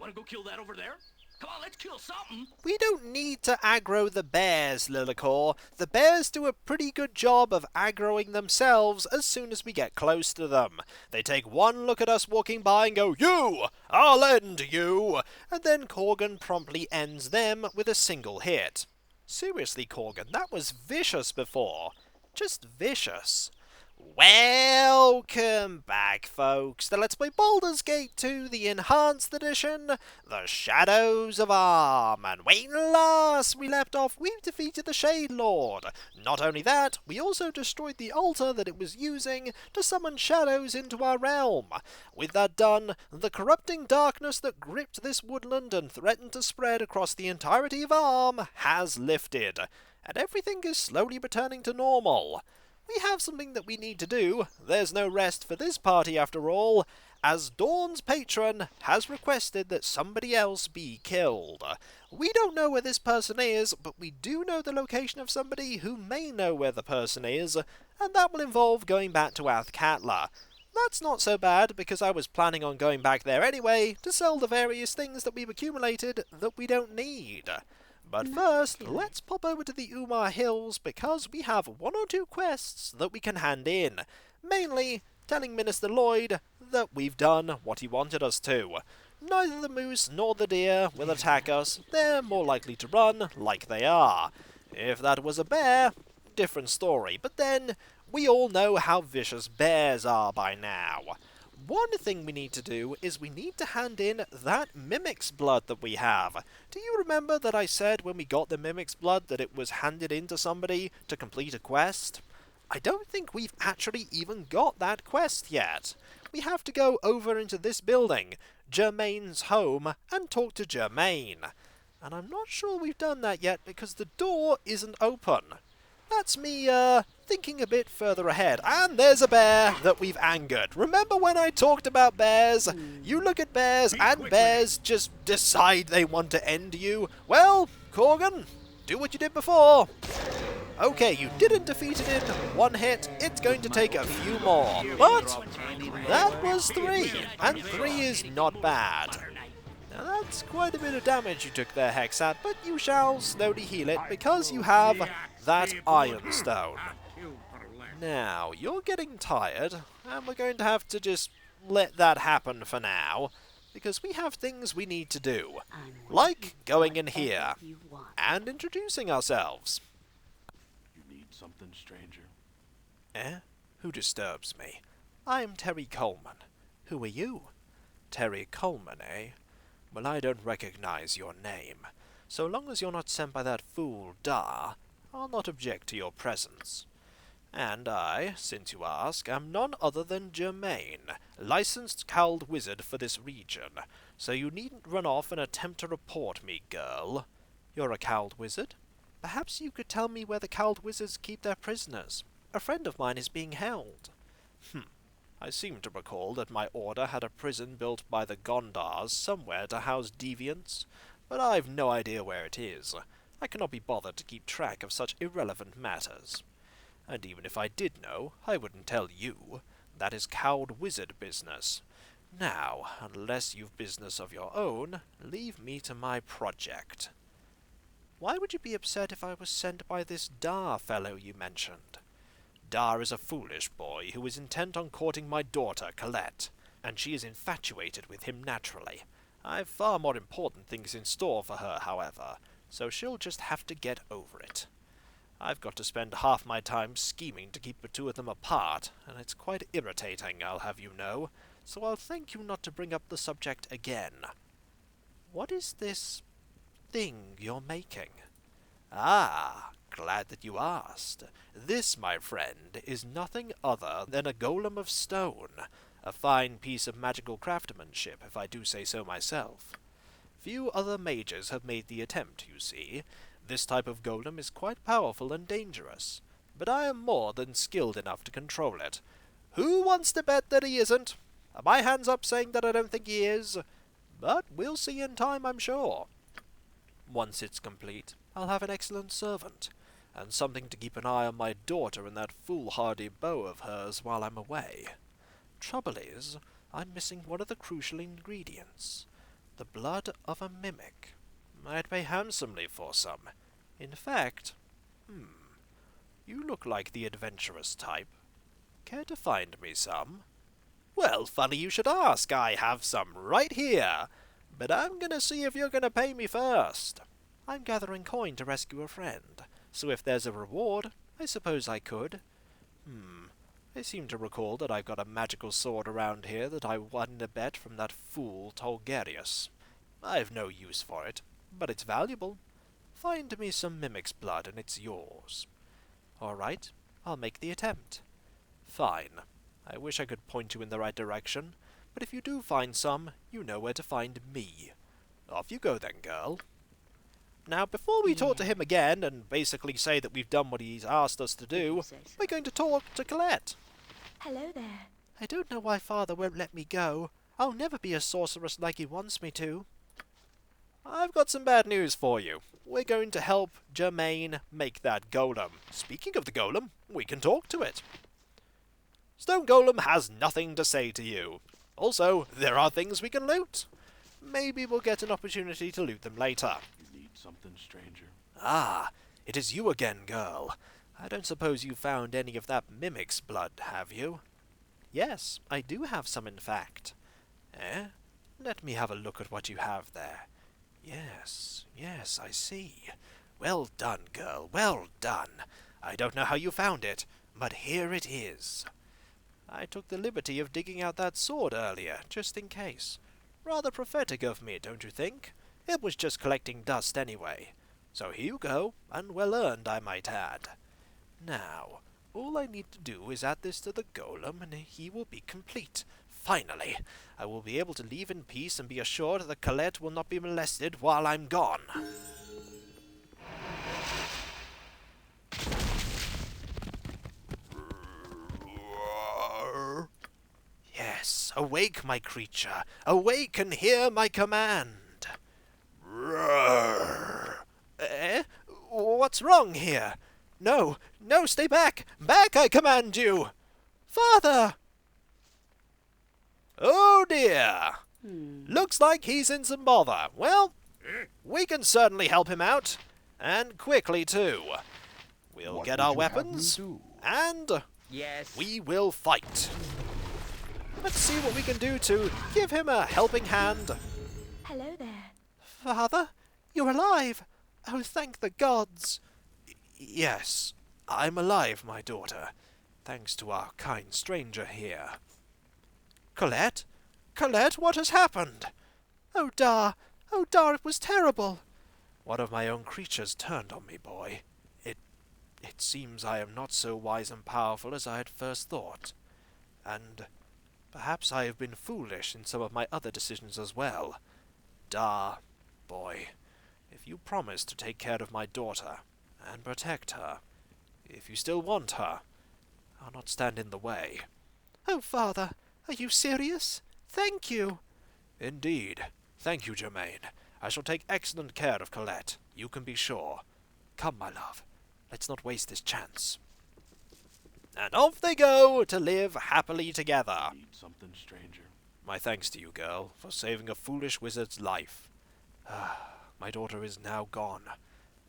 Wanna go kill that over there? Come on, let's kill something. We don't need to aggro the bears, Lillicor. The bears do a pretty good job of aggroing themselves as soon as we get close to them. They take one look at us walking by and go, "You! I'll end you!" And then Corgan promptly ends them with a single hit. Seriously, Corgan, that was vicious before. Just vicious. Welcome back, folks, to Let's Play Baldur's Gate 2, the Enhanced Edition, The Shadows of Arm. And when last we left off, we've defeated the Shade Lord. Not only that, we also destroyed the altar that it was using to summon shadows into our realm. With that done, the corrupting darkness that gripped this woodland and threatened to spread across the entirety of Arm has lifted, and everything is slowly returning to normal. We have something that we need to do. There's no rest for this party after all, as Dawn's patron has requested that somebody else be killed. We don't know where this person is, but we do know the location of somebody who may know where the person is, and that will involve going back to Athkatla. That's not so bad, because I was planning on going back there anyway to sell the various things that we've accumulated that we don't need. But first, let's pop over to the Umar Hills because we have one or two quests that we can hand in. Mainly, telling Minister Lloyd that we've done what he wanted us to. Neither the moose nor the deer will attack us. They're more likely to run, like they are. If that was a bear, different story. But then, we all know how vicious bears are by now. One thing we need to do is we need to hand in that Mimic's blood that we have. Do you remember that I said when we got the Mimic's blood that it was handed in to somebody to complete a quest? I don't think we've actually even got that quest yet. We have to go over into this building, Germain's home, and talk to Germain. And I'm not sure we've done that yet because the door isn't open. That's me, thinking a bit further ahead. And there's a bear that we've angered. Remember when I talked about bears? You look at bears, and bears just decide they want to end you. Well, Corgan, do what you did before. Okay, you didn't defeat it in one hit. It's going to take a few more. But that was 3, and 3 is not bad. Now that's quite a bit of damage you took there, Hexat, but you shall slowly heal it because you have that Iron Stone. Now, you're getting tired, and we're going to have to just let that happen for now, because we have things we need to do, like going in here and introducing ourselves. You need something, stranger? Eh? Who disturbs me? I'm Terry Coleman. Who are you? Terry Coleman, eh? Well, I don't recognize your name. So long as you're not sent by that fool Dar, I'll not object to your presence. And I, since you ask, am none other than Germain, licensed Cowled Wizard for this region, so you needn't run off and attempt to report me, girl. You're a Cowled Wizard? Perhaps you could tell me where the Cowled Wizards keep their prisoners. A friend of mine is being held. I seem to recall that my order had a prison built by the Gondars somewhere to house deviants, but I've no idea where it is. I cannot be bothered to keep track of such irrelevant matters. And even if I did know, I wouldn't tell you. That is Cowled Wizard business. Now, unless you've business of your own, leave me to my project. Why would you be upset if I was sent by this Dar fellow you mentioned? Dar is a foolish boy who is intent on courting my daughter, Colette, and she is infatuated with him naturally. I've far more important things in store for her, however, so she'll just have to get over it. I've got to spend half my time scheming to keep the two of them apart, and it's quite irritating, I'll have you know, so I'll thank you not to bring up the subject again. What is this thing you're making? Ah, glad that you asked. This, my friend, is nothing other than a golem of stone, a fine piece of magical craftsmanship, if I do say so myself. Few other mages have made the attempt, you see. This type of golem is quite powerful and dangerous, but I am more than skilled enough to control it. Who wants to bet that he isn't? My hand's up saying that I don't think he is, but we'll see in time, I'm sure. Once it's complete, I'll have an excellent servant, and something to keep an eye on my daughter and that foolhardy beau of hers while I'm away. Trouble is, I'm missing one of the crucial ingredients. The blood of a mimic. I'd pay handsomely for some. In fact, you look like the adventurous type. Care to find me some? Well, funny you should ask. I have some right here. But I'm gonna see if you're gonna pay me first. I'm gathering coin to rescue a friend, so if there's a reward, I suppose I could. I seem to recall that I've got a magical sword around here that I won a bet from that fool Tolgarius. I've no use for it, but it's valuable. Find me some mimic's blood and it's yours. All right, I'll make the attempt. Fine. I wish I could point you in the right direction, but if you do find some, you know where to find me. Off you go then, girl. Now, before we talk to him again and basically say that we've done what he's asked us to do, we're going to talk to Colette. Hello there. I don't know why Father won't let me go. I'll never be a sorceress like he wants me to. I've got some bad news for you. We're going to help Germaine make that golem. Speaking of the golem, we can talk to it. Stone Golem has nothing to say to you. Also, there are things we can loot. Maybe we'll get an opportunity to loot them later. You need something, stranger. Ah, it is you again, girl. I don't suppose you found any of that mimic's blood, have you? Yes, I do have some, in fact. Eh? Let me have a look at what you have there. Yes, I see. Well done, girl, well done. I don't know how you found it, but here it is. I took the liberty of digging out that sword earlier, just in case. Rather prophetic of me, don't you think? It was just collecting dust anyway. So here you go, and well earned, I might add. Now, all I need to do is add this to the golem, and he will be complete. Finally, I will be able to leave in peace and be assured that Colette will not be molested while I'm gone. Yes, awake, my creature. Awake and hear my command. Eh? What's wrong here? No, stay back! Back, I command you! Father! Oh dear! Looks like he's in some bother. Well, we can certainly help him out. And quickly, too. We'll What get would our you have me weapons, do? and Yes. we will fight. Let's see what we can do to give him a helping hand. Hello there. Father, you're alive! Oh, thank the gods! Yes, I'm alive, my daughter, thanks to our kind stranger here. Colette? Colette, what has happened? Oh, Dar, it was terrible. One of my own creatures turned on me, boy. It seems I am not so wise and powerful as I had first thought. And perhaps I have been foolish in some of my other decisions as well. Dar, boy, if you promise to take care of my daughter and protect her, if you still want her, I'll not stand in the way. Oh, Father, are you serious? Thank you. Indeed. Thank you, Germaine. I shall take excellent care of Colette, you can be sure. Come, my love, let's not waste this chance. And off they go to live happily together. Need something, stranger. My thanks to you, girl, for saving a foolish wizard's life. My daughter is now gone.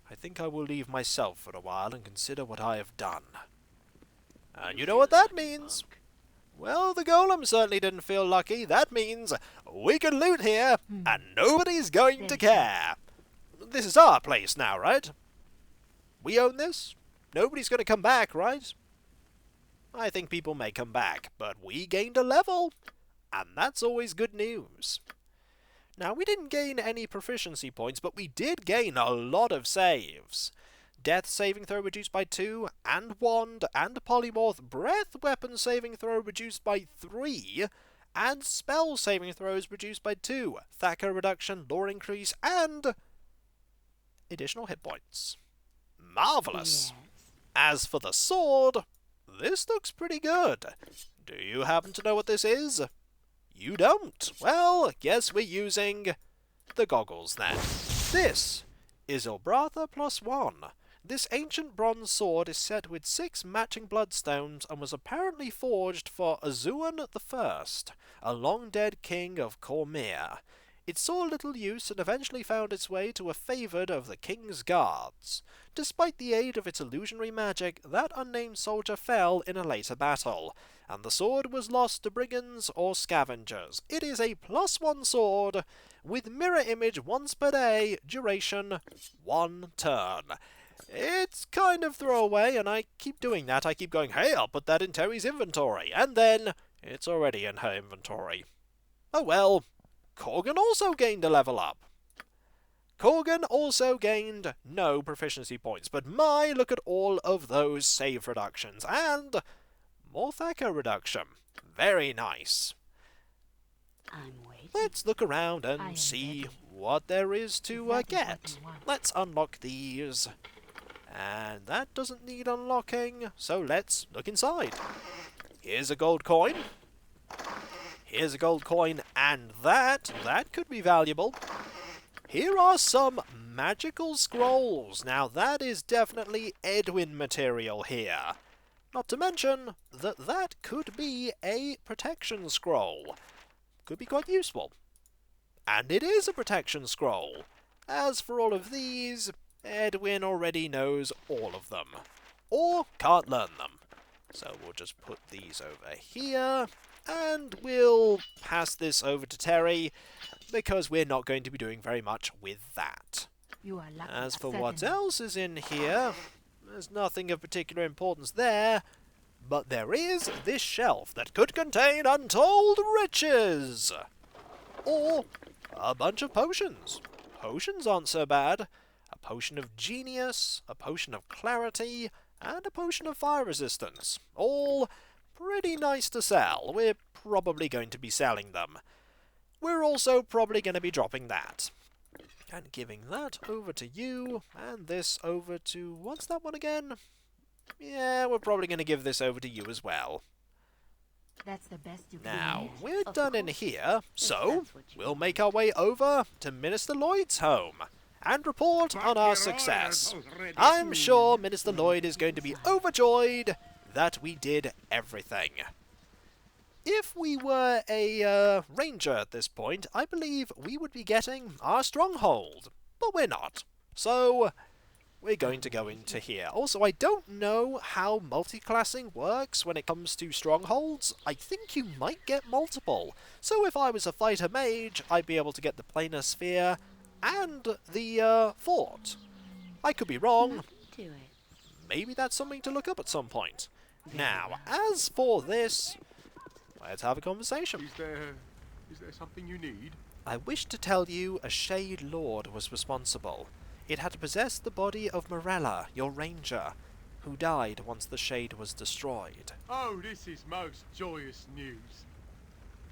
I think I will leave myself for a while and consider what I have done. And you know what that means? Well, the golem certainly didn't feel lucky. That means we can loot here, and nobody's going to care. This is our place now, right? We own this. Nobody's going to come back, right? I think people may come back, but we gained a level, and that's always good news. Now, we didn't gain any proficiency points, but we did gain a lot of saves. Death saving throw reduced by 2, and wand, and polymorph. Breath weapon saving throw reduced by 3, and spell saving throws reduced by 2. Thacker reduction, lore increase, and additional hit points. Marvellous! Yes. As for the sword, this looks pretty good. Do you happen to know what this is? You don't? Well, guess we're using the goggles then. This is Ilbratha +1. This ancient bronze sword is set with 6 matching bloodstones and was apparently forged for Azuan I, a long-dead king of Cormyr. It saw little use and eventually found its way to a favoured of the king's guards. Despite the aid of its illusionary magic, that unnamed soldier fell in a later battle, and the sword was lost to brigands or scavengers. It is a +1 sword, with mirror image once per day, duration 1 turn. It's kind of throwaway, and I keep doing that. I keep going, hey, I'll put that in Terry's inventory, and then it's already in her inventory. Oh well. Corgan also gained a level up. Corgan also gained no proficiency points, but my, look at all of those save reductions, and more Thacker reduction. Very nice. I'm waiting. Let's look around I and am see ready. what there is to That is get. what you want. Let's unlock these. And that doesn't need unlocking, so let's look inside. Here's a gold coin. Here's a gold coin, and that could be valuable. Here are some magical scrolls. Now that is definitely Edwin material here. Not to mention that could be a protection scroll. Could be quite useful. And it is a protection scroll. As for all of these, Edwin already knows all of them. Or can't learn them. So we'll just put these over here. And we'll pass this over to Terry, because we're not going to be doing very much with that. You are lucky. As I for said what enough. else is in here, there's nothing of particular importance there, but there is this shelf that could contain untold riches! Or a bunch of potions. Potions aren't so bad. A potion of genius, a potion of clarity, and a potion of fire resistance. All pretty nice to sell. We're probably going to be selling them. We're also probably going to be dropping that. And giving that over to you, and this over to... what's that one again? Yeah, we're probably going to give this over to you as well. That's the best you can Now, get. we're Of done in course. here, so that's what you we'll want. make our way over to Minister Lloyd's home and report on our success. I'm sure Minister Lloyd is going to be overjoyed that we did everything. If we were a ranger at this point, I believe we would be getting our stronghold, but we're not. So we're going to go into here. Also, I don't know how multiclassing works when it comes to strongholds. I think you might get multiple. So if I was a fighter mage, I'd be able to get the planar sphere and the fort. I could be wrong. Do it. Maybe that's something to look up at some point. Now, as for this, let's have a conversation. Is there something you need? I wish to tell you a Shade Lord was responsible. It had possessed the body of Morella, your ranger, who died once the Shade was destroyed. Oh, this is most joyous news.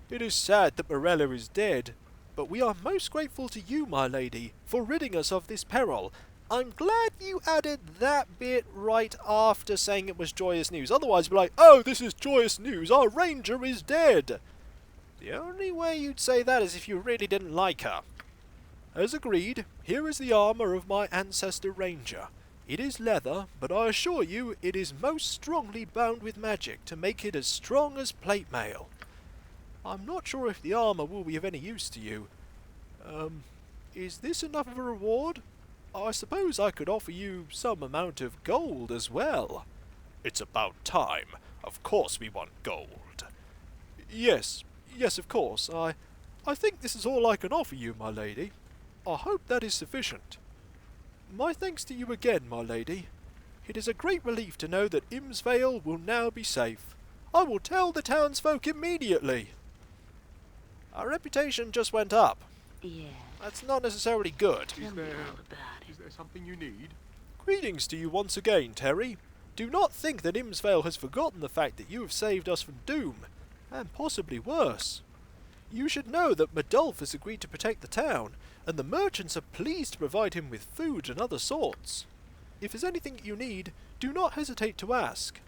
It is sad that Morella is dead, but we are most grateful to you, my lady, for ridding us of this peril. I'm glad you added that bit right after saying it was joyous news. Otherwise, we're like, oh, this is joyous news, our ranger is dead. The only way you'd say that is if you really didn't like her. As agreed, here is the armour of my ancestor ranger. It is leather, but I assure you it is most strongly bound with magic to make it as strong as plate mail. I'm not sure if the armour will be of any use to you. Is this enough of a reward? I suppose I could offer you some amount of gold as well. It's about time. Of course we want gold. Yes, of course. I think this is all I can offer you, my lady. I hope that is sufficient. My thanks to you again, my lady. It is a great relief to know that Imsvale will now be safe. I will tell the townsfolk immediately. Our reputation just went up. Yeah. That's not necessarily good. Tell me all about it. Is there something you need? Greetings to you once again, Terry. Do not think that Imsvale has forgotten the fact that you have saved us from doom, and possibly worse. You should know that Medolf has agreed to protect the town, and the merchants are pleased to provide him with food and other sorts. If there's anything you need, do not hesitate to ask.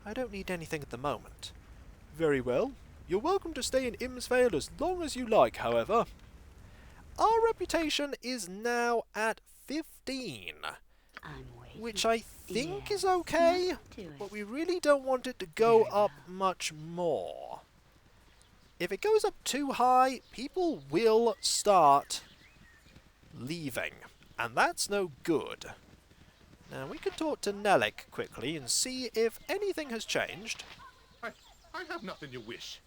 I don't need anything at the moment. Very well. You're welcome to stay in Imsvale as long as you like, however. Our reputation is now at 15, I'm waiting. which I think Yes. is okay, Do it. but we really don't want it to go Very up well. much more. if it goes up too high, people will start leaving, and that's no good. Now, we could talk to Nellic quickly and see if anything has changed. I have nothing to wish.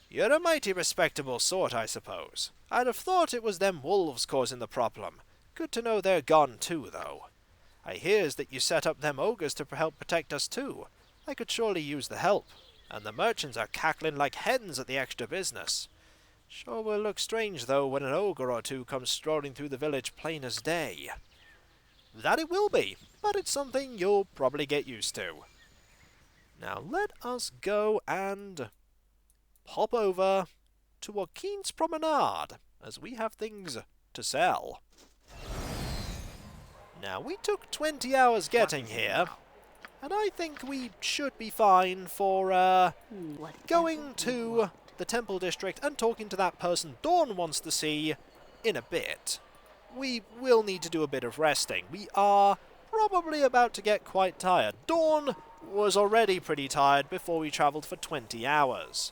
You're a mighty respectable sort, I suppose. I'd have thought it was them wolves causing the problem. Good to know they're gone too, though. I hears that you set up them ogres to help protect us too. I could surely use the help, and the merchants are cackling like hens at the extra business. Sure will look strange, though, when an ogre or two comes strolling through the village plain as day. That it will be, but it's something you'll probably get used to. Now let us go and hop over to Joaquin's Promenade, as we have things to sell. Now, we took 20 hours getting here, and I think we should be fine for Whatever going you to want. the Temple District and talking to that person Dawn wants to see in a bit. We will need to do a bit of resting. We are probably about to get quite tired. Dawn was already pretty tired before we travelled for 20 hours.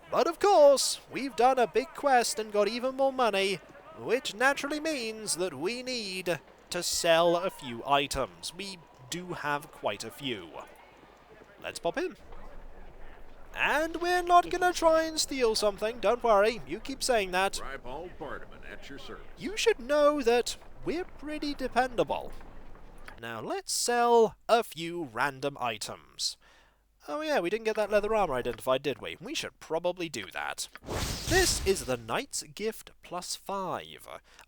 But of course, we've done a big quest and got even more money, which naturally means that we need to sell a few items. We do have quite a few. Let's pop in. And we're not gonna try and steal something, don't worry, you keep saying that. Ribald Bardaman at your service. You should know that we're pretty dependable. Now let's sell a few random items. Oh yeah, we didn't get that leather armor identified, did we? We should probably do that. This is the Knight's Gift +5.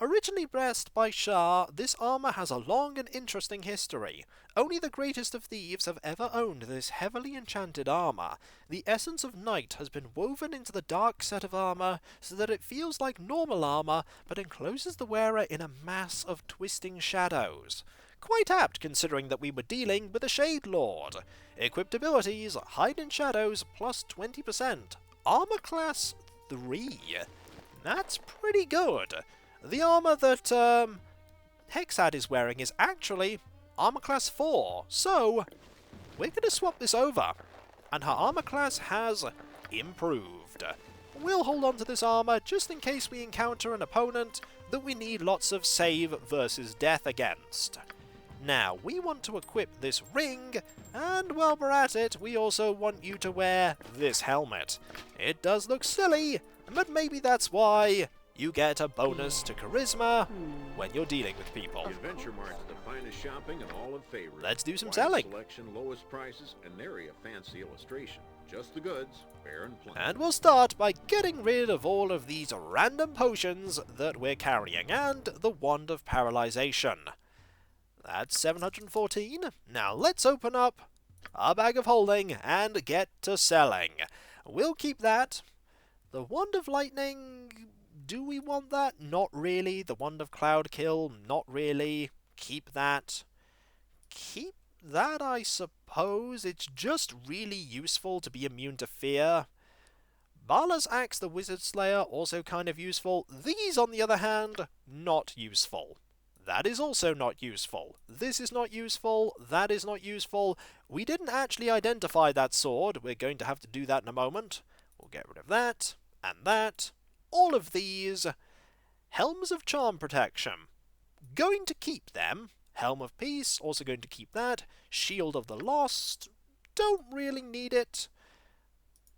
Originally blessed by Shah, this armor has a long and interesting history. Only the greatest of thieves have ever owned this heavily enchanted armor. The essence of Knight has been woven into the dark set of armor so that it feels like normal armor, but encloses the wearer in a mass of twisting shadows. Quite apt considering that we were dealing with a Shade Lord. Equipped abilities, Hide in Shadows +20%. Armor class 3. That's pretty good. The armor that Hexad is wearing is actually armor class 4. So, we're going to swap this over. And her armor class has improved. We'll hold on to this armor just in case we encounter an opponent that we need lots of save versus death against. Now, we want to equip this ring, and while we're at it, we also want you to wear this helmet. It does look silly, but maybe that's why you get a bonus to charisma when you're dealing with people. The Adventure Mart is the finest shopping and all in favor. Let's do some Wide selling. Selection, lowest prices, and nary a fancy illustration. Just the goods, fair and plain. And we'll start by getting rid of all of these random potions that we're carrying, and the Wand of Paralyzation. That's 714. Now let's open up our bag of holding and get to selling. We'll keep that. The Wand of Lightning, do we want that? Not really. The Wand of Cloud Kill, not really. Keep that. Keep that, I suppose. It's just really useful to be immune to fear. Bala's Axe, the Wizard Slayer, also kind of useful. These, on the other hand, not useful. That is also not useful. This is not useful. That is not useful. We didn't actually identify that sword. We're going to have to do that in a moment. We'll get rid of that, and that. All of these. Helms of Charm Protection. Going to keep them. Helm of Peace, also going to keep that. Shield of the Lost. Don't really need it.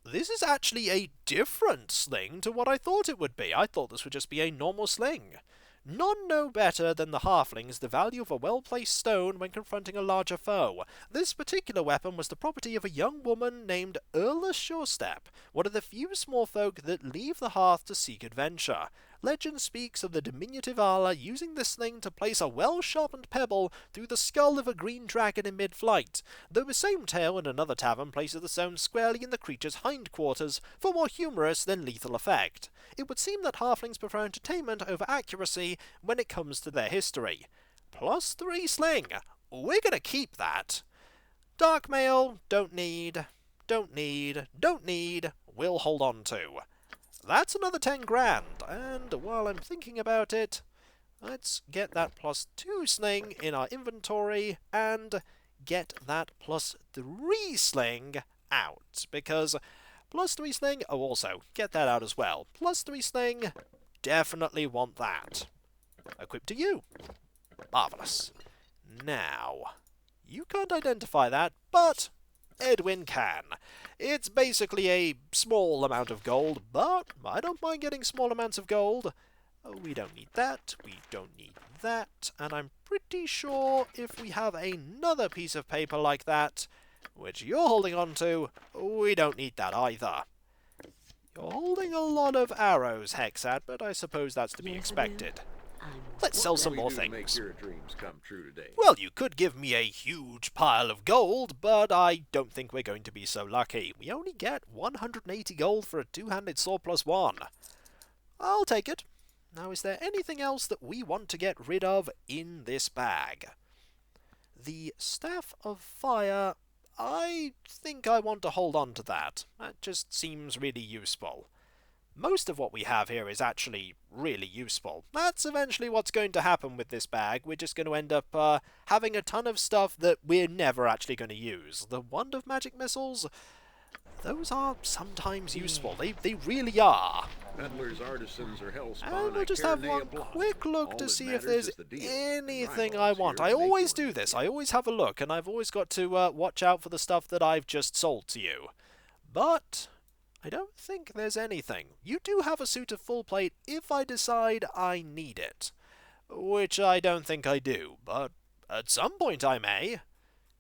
This is actually a different sling to what I thought it would be. I thought this would just be a normal sling. None know better than the halflings the value of a well-placed stone when confronting a larger foe. This particular weapon was the property of a young woman named Erla Shorestep, one of the few small folk that leave the hearth to seek adventure. Legend speaks of the diminutive Arla using this sling to place a well-sharpened pebble through the skull of a green dragon in mid-flight, though the same tale in another tavern places the stone squarely in the creature's hindquarters for more humorous than lethal effect. It would seem that halflings prefer entertainment over accuracy when it comes to their history. +3 sling. We're gonna keep that. Dark mail, don't need. We'll hold on to. That's another 10 grand, and while I'm thinking about it, let's get that +2 sling in our inventory and get that +3 sling out, because +3 sling. Oh, also, get that out as well. +3 sling. Definitely want that. Equipped to you. Marvellous. Now, you can't identify that, but Edwin can. It's basically a small amount of gold, but I don't mind getting small amounts of gold. Oh, we don't need that, we don't need that, and I'm pretty sure if we have another piece of paper like that, which you're holding on to, we don't need that either. You're holding a lot of arrows, Hexad, but I suppose that's to be Yes, I do. expected. I'm Let's sell What some can more we do to make things. your dreams come true today? Well, you could give me a huge pile of gold, but I don't think we're going to be so lucky. We only get 180 gold for a two-handed sword +1. I'll take it. Now, is there anything else that we want to get rid of in this bag? The Staff of Fire, I think I want to hold on to that. That just seems really useful. Most of what we have here is actually really useful. That's eventually what's going to happen with this bag. We're just going to end up having a ton of stuff that we're never actually going to use. The Wand of Magic Missiles, those are sometimes useful. They really are. Peddlers, artisans, or hellspawn, And we'll I just care have nay one a blot. quick look All to that see if matters there's is the deal. anything My I boss want. here I will make always one do of this. you. I always have a look, and I've always got to watch out for the stuff that I've just sold to you. But I don't think there's anything. You do have a suit of full plate if I decide I need it. Which I don't think I do, but at some point I may.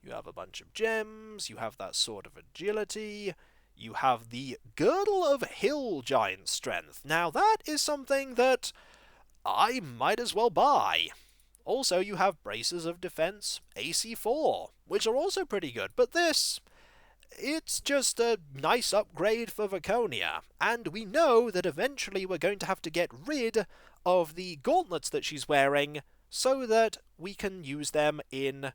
You have a bunch of gems, you have that sort of agility, you have the Girdle of Hill Giant Strength. Now that is something that I might as well buy. Also, you have Braces of Defense AC4, which are also pretty good, but this, it's just a nice upgrade for Vaconia, and we know that eventually we're going to have to get rid of the gauntlets that she's wearing so that we can use them in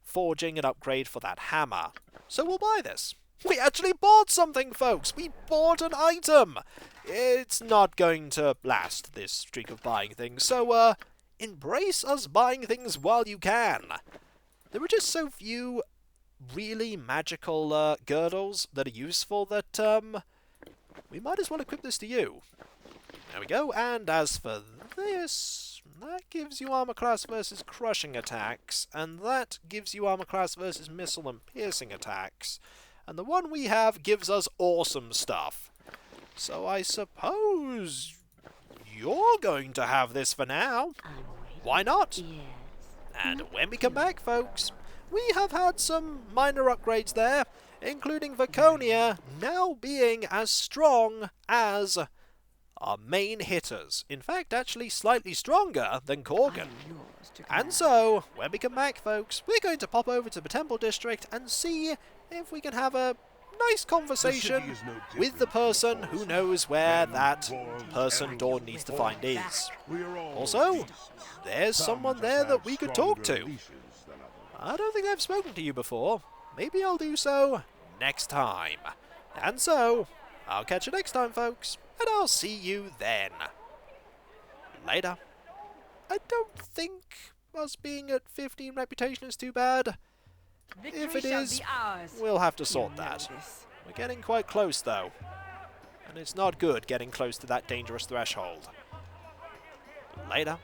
forging an upgrade for that hammer. So we'll buy this. We actually bought something, folks! We bought an item! It's not going to last, this streak of buying things, so, embrace us buying things while you can. There are just so few really magical girdles that are useful that we might as well equip this to you. There we go, and as for this, that gives you armor class versus crushing attacks, and that gives you armor class versus missile and piercing attacks, and the one we have gives us awesome stuff. So I suppose you're going to have this for now. I'm waiting. Why not? Yes. And when we come back, folks, we have had some minor upgrades there, including Vaconia now being as strong as our main hitters. In fact, actually slightly stronger than I Korgan. am yours to And command. so, when we come back, folks, we're going to pop over to the Temple District and see if we can have a nice conversation with the person who knows where that person Dawn needs to find is. Also, there's someone there that we could talk to. I don't think I've spoken to you before. Maybe I'll do so next time. And so, I'll catch you next time, folks, and I'll see you then. Later. I don't think us being at 15 reputation is too bad. If it is, we'll have to sort that. We're getting quite close, though. And it's not good getting close to that dangerous threshold. Later.